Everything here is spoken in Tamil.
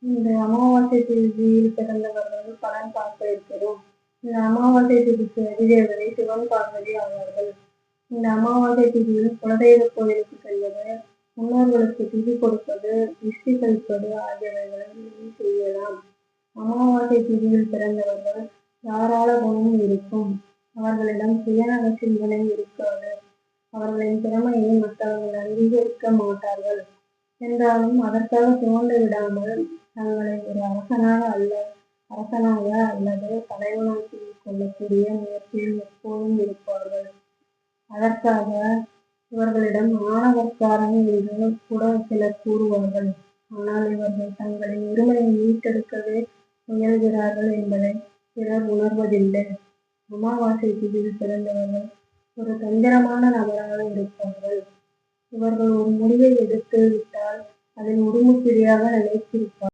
இந்த அமாவாசை திதியில் பிறந்தவர்கள் பலன் பார்க்க இருக்கிறோம். இந்த அமாவாசை திதிக்கு அதிதேவதை சிவன் பார்வதி ஆவார்கள். இந்த அமாவாசை திதியில் குலதெய்வ கோயிலுக்கு செல்வது, முன்னோர்களுக்கு திதி கொடுப்பது, திருஷ்டி கழிப்பது ஆகியவைகளை செய்யலாம். அமாவாசை திதியில் பிறந்தவர்கள் தாராள குணம் இருக்கும். அவர்களிடம் சுயநல சிந்தனை இருக்காது. அவர்களின் திறமையை மற்றவர்கள் அங்கீகரிக்க மாட்டார்கள். என்றாலும் அதற்காக துவண்டு விடாமல் தங்களை ஒரு அரசனாக அல்லது தலைவனாக்கிக் கொள்ளக்கூடிய முயற்சியில் எப்போதும் இருப்பார்கள். அதற்காக இவர்களிடம் ஆணவக்காரன் என்று கூட சிலர் கூறுவார்கள். ஆனால் இவர்கள் தங்களின் உரிமையை மீட்டெடுக்கவே முயல்கிறார்கள் என்பதை பிறர் உணர்வதில்லை. அமாவாசை திதியில் பிறந்தவர்கள் ஒரு தந்திரமான நபராக இருப்பார்கள். இவர்கள் ஒரு முடிவை எடுத்து விட்டால் அதில் உறுதியாக நிலைத்திருப்பார்கள்.